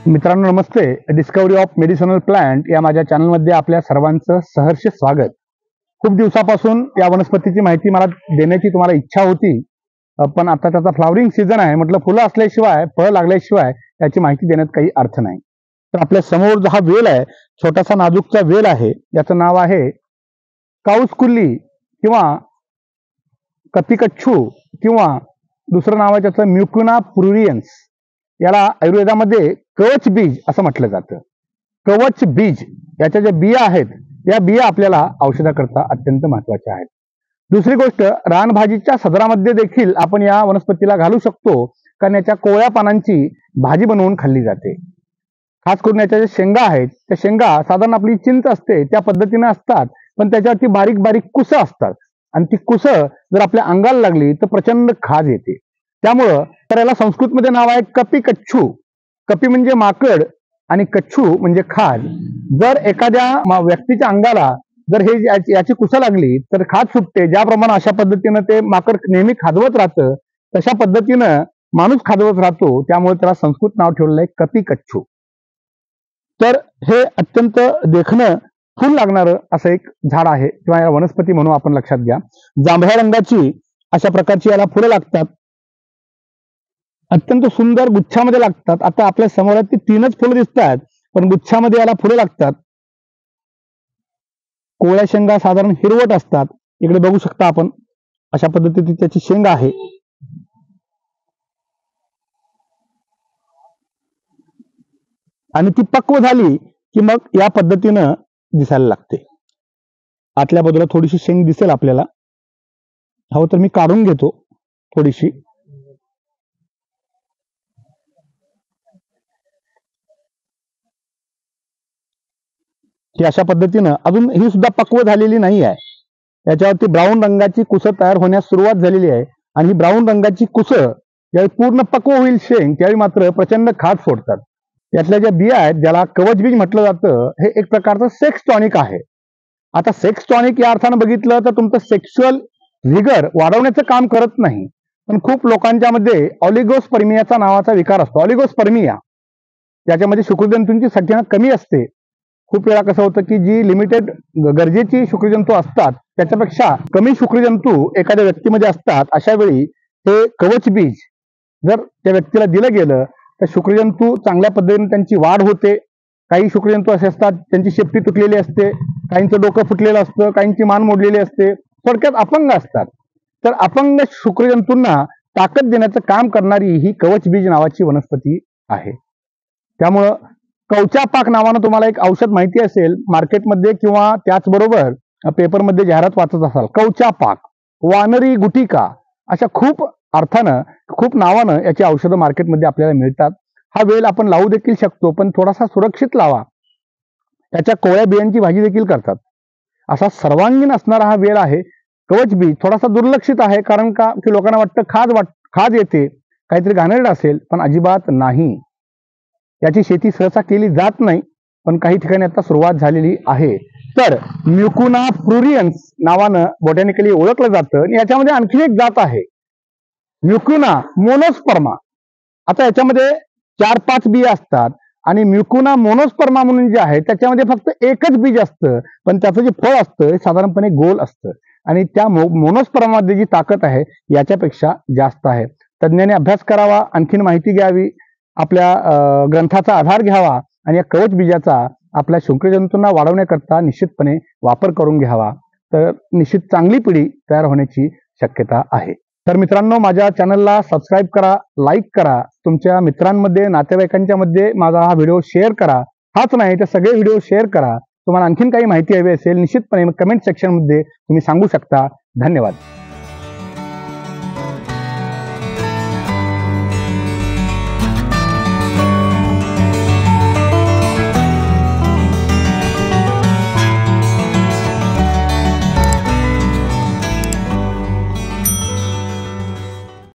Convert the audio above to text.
मित्रांनो नमस्ते. Discovery of medicinal plant या माझ्या चॅनलमध्ये आपल्या सर्वांचं सहर्ष स्वागत. खूप दिवसापासून या वनस्पतीची माहिती मला देण्याची तुम्हाला इच्छा होती, पण आता त्याचा फ्लावरिंग सीझन आहे. म्हटलं फुलं असल्याशिवाय फळ लागल्याशिवाय याची माहिती देण्यात काही अर्थ नाही. तर आपल्या समोर जो हा वेल आहे, छोटासा नाजूकचा वेल आहे, याचं नाव आहे काऊसकुल्ली किंवा कपिकच्छू किंवा दुसरं नाव आहे त्याचं म्युकुना प्रुरियन्स. याला आयुर्वेदामध्ये कवच बीज असं म्हटलं जातं. कवच बीज याच्या ज्या बिया आहेत, या बिया आपल्याला औषधाकरता अत्यंत महत्वाच्या आहेत. दुसरी गोष्ट, रानभाजीच्या सदरामध्ये देखील आपण या वनस्पतीला घालू शकतो, कारण याच्या कोवळ्या पानांची भाजी बनवून खाल्ली जाते. खास करून याच्या ज्या शेंगा आहेत, त्या शेंगा साधारण आपली चिंच असते त्या पद्धतीने असतात, पण त्याच्यावरती बारीक बारीक कुसं असतात आणि ती कुसं जर आपल्या अंगाला लागली तर प्रचंड खाज येते. त्यामुळं तर याला संस्कृतमध्ये नाव आहे कपिकच्छू. कपी म्हणजे माकड आणि कच्छू म्हणजे खाज. जर एखाद्या व्यक्तीच्या अंगाला जर हे याची कुसं लागली तर खाज सुटते. ज्याप्रमाणे अशा पद्धतीनं ते माकड नेहमी खाजवत राहतं, तशा पद्धतीनं माणूस खाजवत राहतो. त्यामुळे त्याला संस्कृत नाव ठेवलेलं आहे कपिकच्छू. तर हे अत्यंत देखणं फुल लागणारं असं एक झाड आहे किंवा या वनस्पती म्हणून आपण लक्षात घ्या. जांभळ्या रंगाची अशा प्रकारची याला फुलं लागतात, अत्यंत सुंदर गुच्छामध्ये लागतात. आता आपल्या समोर ती 3च फुलं दिसतात, पण गुच्छामध्ये याला फुलं लागतात. कोवळ्या शेंगा साधारण हिरवट असतात. इकडे बघू शकता आपण, अशा पद्धतीची त्याची शेंग आहे. आणि ती पक्व झाली की मग या पद्धतीनं दिसायला लागते. आतल्या बाजूला थोडीशी शेंग दिसेल आपल्याला. हो तर मी काढून घेतो थोडीशी. ही अशा पद्धतीनं अजून ही सुद्धा पक्व झालेली नाही आहे. याच्यावरती ब्राऊन रंगाची कुसं तयार होण्यास सुरुवात झालेली आहे आणि ही ब्राऊन रंगाची कुसं ज्यावेळी पूर्ण पक्व होईल शेंग, त्यावेळी मात्र प्रचंड खाज सोडतात. यातल्या ज्या बिया आहेत, ज्याला कवच बीज म्हटलं जातं, हे एक प्रकारचं सेक्स टॉनिक आहे. आता सेक्स टॉनिक या अर्थानं बघितलं तर तुमचं सेक्शुअल व्हिगर वाढवण्याचं काम करत नाही, पण खूप लोकांच्या मध्ये ऑलिगोस्पर्मियाचा नावाचा विकार असतो. ऑलिगोस्पर्मिया याच्यामध्ये शुक्रजंतूंची संख्या कमी असते. खूप वेळा कसं होतं की जी लिमिटेड गरजेची शुक्रजंतू असतात त्याच्यापेक्षा कमी शुक्रजंतू एखाद्या व्यक्तीमध्ये असतात. अशा वेळी हे कवच बीज जर त्या व्यक्तीला दिलं गेलं तर शुक्रजंतू चांगल्या पद्धतीने त्यांची वाढ होते. काही शुक्रजंतू असे असतात त्यांची शेपटी तुटलेली असते, काहींचं डोकं फुटलेलं असतं, काहींची मान मोडलेली असते, थोडक्यात अपंग असतात. तर अपंग शुक्रजंतूंना ताकद देण्याचं काम करणारी ही कवच बीज नावाची वनस्पती आहे. त्यामुळं कवचा पाक नावानं तुम्हाला एक औषध माहिती असेल मार्केटमध्ये किंवा त्याचबरोबर पेपरमध्ये जाहिरात वाचत असाल. कवचा पाक, वानरी गुटिका, अशा खूप अर्थानं खूप नावानं याची औषधं मार्केटमध्ये आपल्याला मिळतात. हा वेल आपण लावू देखील शकतो, पण थोडासा सुरक्षित लावा. त्याच्या कोवळ्या बियांची भाजी देखील करतात. असा सर्वांगीण असणारा हा वेल आहे. कवच बीज थोडासा दुर्लक्षित आहे, कारण का की लोकांना वाटतं खाज येते, काहीतरी घाणेरडं असेल, पण अजिबात नाही. याची शेती सहसा केली जात नाही, पण काही ठिकाणी आता सुरुवात झालेली आहे. तर म्युकुना प्रुरियन्स नावानं बॉटॅनिकली ओळखलं जातं. आणि याच्यामध्ये आणखी एक जात आहे म्युकुना मोनोस्पर्मा. आता याच्यामध्ये 4-5 बिया असतात आणि म्युकुना मोनोस्पर्मा म्हणून जे आहे त्याच्यामध्ये फक्त एकच बीज असतं, पण त्याचं जे फळ असतं हे साधारणपणे गोल असतं. आणि त्या मोनोस्पर्मामध्ये जी ताकद आहे याच्यापेक्षा जास्त आहे. तज्ज्ञांनी अभ्यास करावा, आणखीन माहिती घ्यावी, आपल्या ग्रंथाचा आधार घ्यावा आणि या कवच बीजाचा आपल्या शुक्रजंतूंना वाढवण्याकरता निश्चितपणे वापर करून घ्यावा. तर निश्चित चांगली पिढी तयार होण्याची शक्यता आहे. तर मित्रांनो, माझ्या चॅनलला सबस्क्राईब करा, लाईक करा, तुमच्या मित्रांमध्ये नातेवाईकांच्या मध्ये माझा हा व्हिडिओ शेअर करा. हाच नाही तर सगळे व्हिडिओ शेअर करा. तुम्हाला आणखीन काही माहिती हवी असेल निश्चितपणे कमेंट सेक्शनमध्ये तुम्ही सांगू शकता. धन्यवाद.